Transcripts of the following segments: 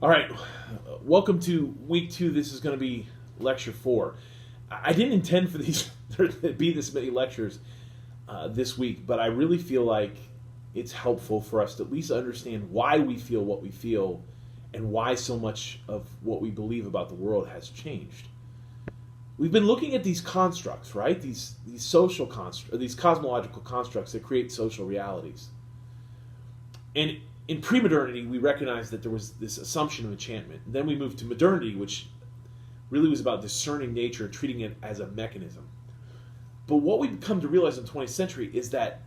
All right, welcome to week 2. This is going to be lecture 4. I didn't intend for these there to be this many lectures this week, but I really feel like it's helpful for us to at least understand why we feel what we feel and why so much of what we believe about the world has changed. We've been looking at these constructs, right? These social constructs, these cosmological constructs that create social realities. And in pre-modernity, we recognized that there was this assumption of enchantment. And then we moved to modernity, which really was about discerning nature and treating it as a mechanism. But what we've come to realize in the 20th century is that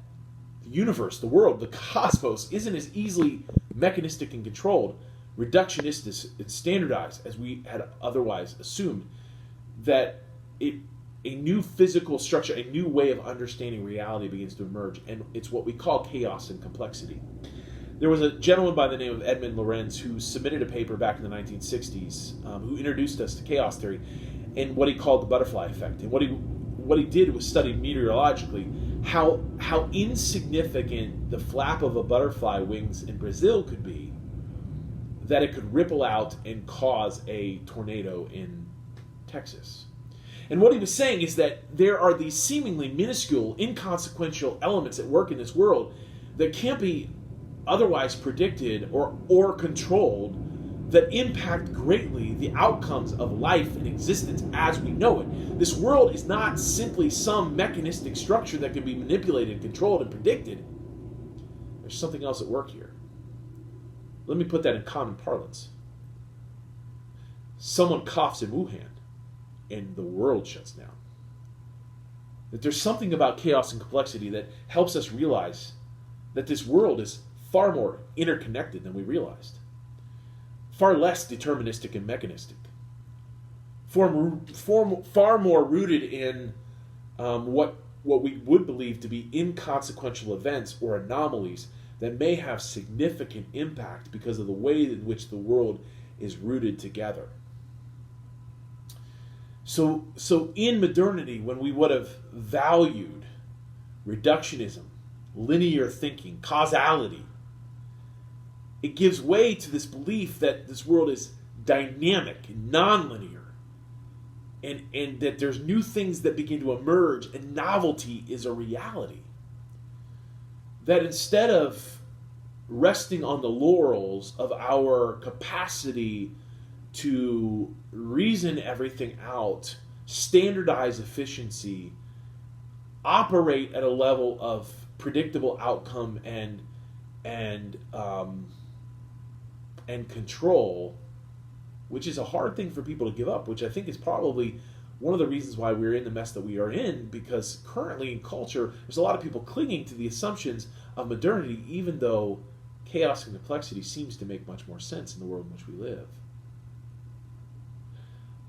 the universe, the world, the cosmos, isn't as easily mechanistic and controlled, reductionist and standardized as we had otherwise assumed. That a new physical structure, a new way of understanding reality begins to emerge, and it's what we call chaos and complexity. There was a gentleman by the name of Edmund Lorenz who submitted a paper back in the 1960s who introduced us to chaos theory and what he called the butterfly effect. And what he did was study meteorologically how insignificant the flap of a butterfly wings in Brazil could be, that it could ripple out and cause a tornado in Texas. And what he was saying is that there are these seemingly minuscule, inconsequential elements at work in this world that can't be otherwise predicted or controlled that impact greatly the outcomes of life and existence as we know it. This world is not simply some mechanistic structure that can be manipulated, controlled, and predicted. There's something else at work here. Let me put that in common parlance. Someone coughs in Wuhan, and the world shuts down. That there's something about chaos and complexity that helps us realize that this world is far more interconnected than we realized. Far less deterministic and mechanistic. Far more rooted in what we would believe to be inconsequential events or anomalies that may have significant impact because of the way in which the world is rooted together. So in modernity, when we would have valued reductionism, linear thinking, causality, it gives way to this belief that this world is dynamic, nonlinear, and that there's new things that begin to emerge, and novelty is a reality. That instead of resting on the laurels of our capacity to reason everything out, standardize efficiency, operate at a level of predictable outcome and control, which is a hard thing for people to give up, which I think is probably one of the reasons why we're in the mess that we are in, because currently in culture, there's a lot of people clinging to the assumptions of modernity, even though chaos and complexity seems to make much more sense in the world in which we live.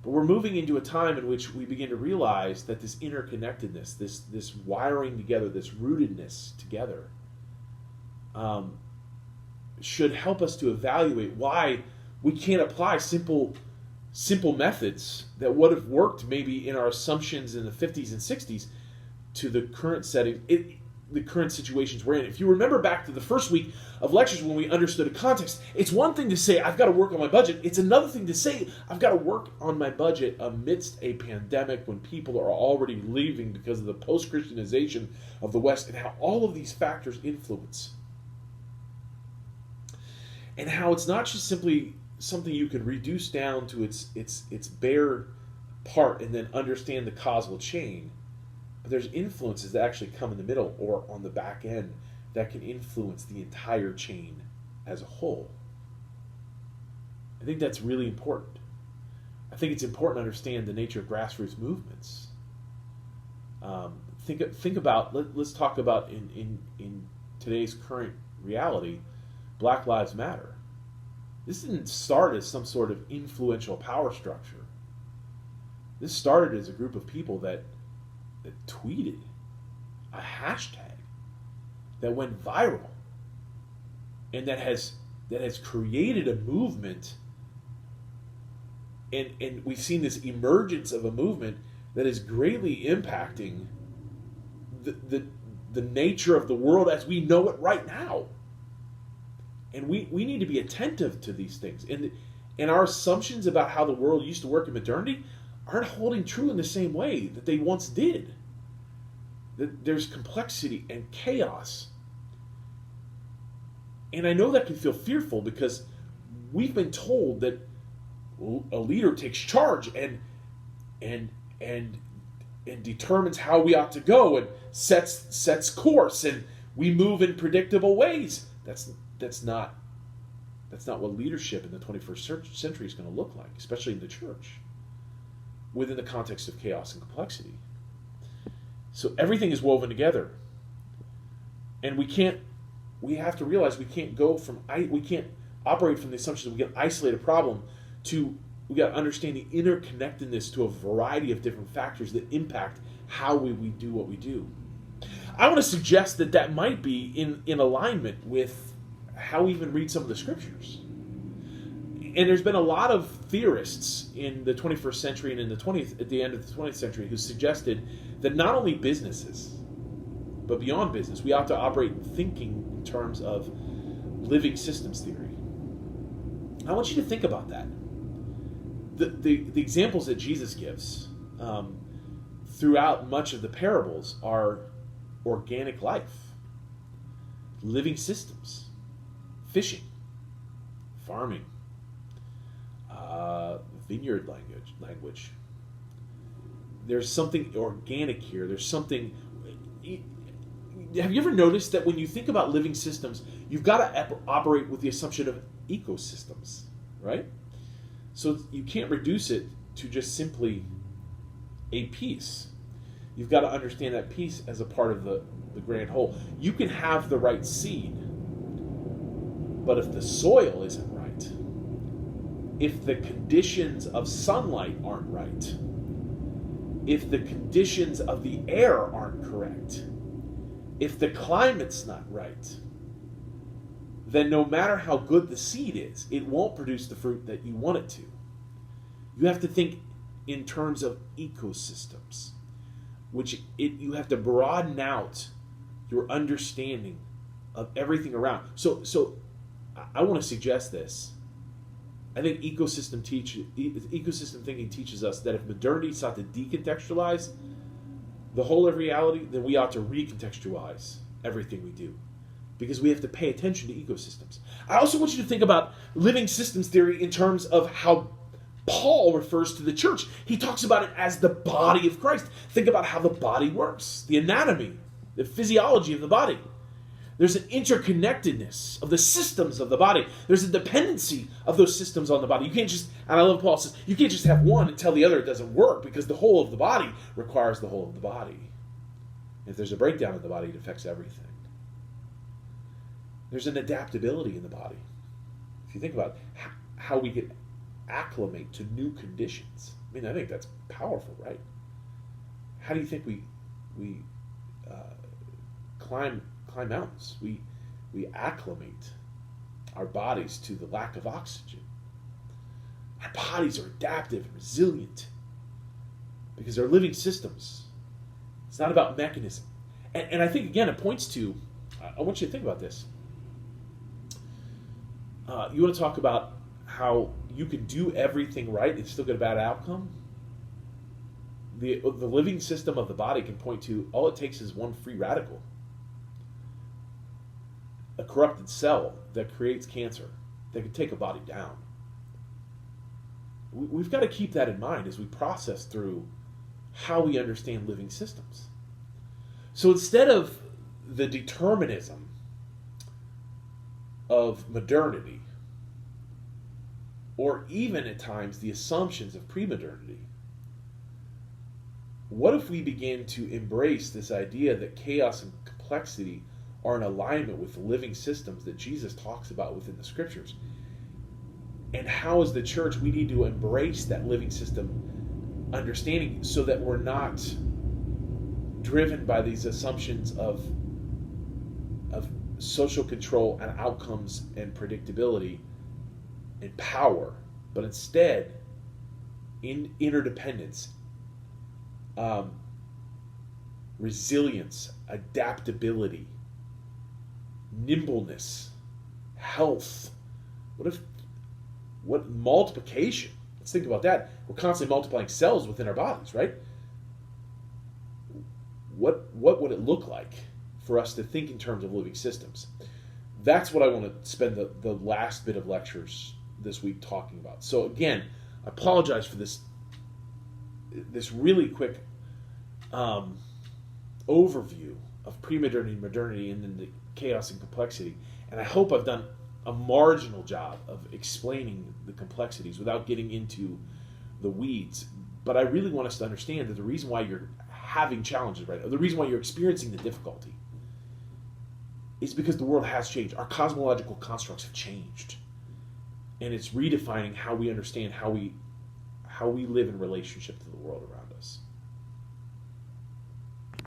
But we're moving into a time in which we begin to realize that this interconnectedness, this wiring together, this rootedness together, should help us to evaluate why we can't apply simple methods that would have worked maybe in our assumptions in the 50s and 60s to the current setting, the current situations we're in. If you remember back to the first week of lectures when we understood a context, it's one thing to say, I've got to work on my budget. It's another thing to say, I've got to work on my budget amidst a pandemic when people are already leaving because of the post-Christianization of the West, and how all of these factors influence. And how it's not just simply something you can reduce down to its bare part and then understand the causal chain. But there's influences that actually come in the middle or on the back end that can influence the entire chain as a whole. I think that's really important. I think it's important to understand the nature of grassroots movements. Think about, let's talk about in today's current reality, Black Lives Matter. This didn't start as some sort of influential power structure. This started as a group of people that tweeted a hashtag that went viral and that has created a movement, and we've seen this emergence of a movement that is greatly impacting the nature of the world as we know it right now. And we need to be attentive to these things. And And our assumptions about how the world used to work in modernity aren't holding true in the same way that they once did. There's complexity and chaos. And I know that can feel fearful because we've been told that a leader takes charge and determines how we ought to go and sets course, and we move in predictable ways. That's not what leadership in the 21st century is going to look like, especially in the church, within the context of chaos and complexity. So everything is woven together, and we have to realize we can't operate from the assumption that we can isolate a problem to, we got to understand the interconnectedness to a variety of different factors that impact how we do what we do. I want to suggest that might be in alignment with how we even read some of the scriptures. And there's been a lot of theorists in the 21st century and at the end of the 20th century who suggested that not only businesses, but beyond business, we ought to operate thinking in terms of living systems theory. I want you to think about that. The examples that Jesus gives throughout much of the parables are organic life, living systems, fishing, farming, vineyard language. There's something organic here. There's something. Have you ever noticed that when you think about living systems, you've got to operate with the assumption of ecosystems, right? So you can't reduce it to just simply a piece. You've got to understand that piece as a part of the grand whole. You can have the right seed, but if the soil isn't right, if the conditions of sunlight aren't right, if the conditions of the air aren't correct, if the climate's not right, then no matter how good the seed is, it won't produce the fruit that you want it to. You have to think in terms of ecosystems, you have to broaden out your understanding of everything around. So I want to suggest this. I think ecosystem thinking teaches us that if modernity sought to decontextualize the whole of reality, then we ought to recontextualize everything we do, because we have to pay attention to ecosystems. I also want you to think about living systems theory in terms of how Paul refers to the church. He talks about it as the body of Christ. Think about how the body works, the anatomy, the physiology of the body. There's an interconnectedness of the systems of the body. There's a dependency of those systems on the body. You can't just, and I love Paul says, you can't just have one and tell the other it doesn't work, because the whole of the body requires the whole of the body. If there's a breakdown in the body, it affects everything. There's an adaptability in the body. If you think about how we get acclimate to new conditions, I mean, I think that's powerful, right? How do you think we climb mountains? We acclimate our bodies to the lack of oxygen. Our bodies are adaptive and resilient because they're living systems. It's not about mechanism. And I think, again, it points to, I want you to think about this. You want to talk about how you can do everything right and still get a bad outcome? The living system of the body can point to, all it takes is one free radical. A corrupted cell that creates cancer that can take a body down. We've got to keep that in mind as we process through how we understand living systems. So instead of the determinism of modernity, or even at times the assumptions of pre-modernity, what if we begin to embrace this idea that chaos and complexity are in alignment with the living systems that Jesus talks about within the scriptures? And how, as the church, we need to embrace that living system understanding so that we're not driven by these assumptions of social control and outcomes and predictability and power, but instead in interdependence, resilience, adaptability, nimbleness, health. What What multiplication? Let's think about that. We're constantly multiplying cells within our bodies, right? What would it look like for us to think in terms of living systems? That's what I want to spend the last bit of lectures this week talking about. So again, I apologize for this really quick overview of pre-modernity, modernity, and then the chaos and complexity. And I hope I've done a marginal job of explaining the complexities without getting into the weeds. But I really want us to understand that the reason why you're having challenges right now, the reason why you're experiencing the difficulty, is because the world has changed. Our cosmological constructs have changed. And it's redefining how we understand how we live in relationship to the world around us.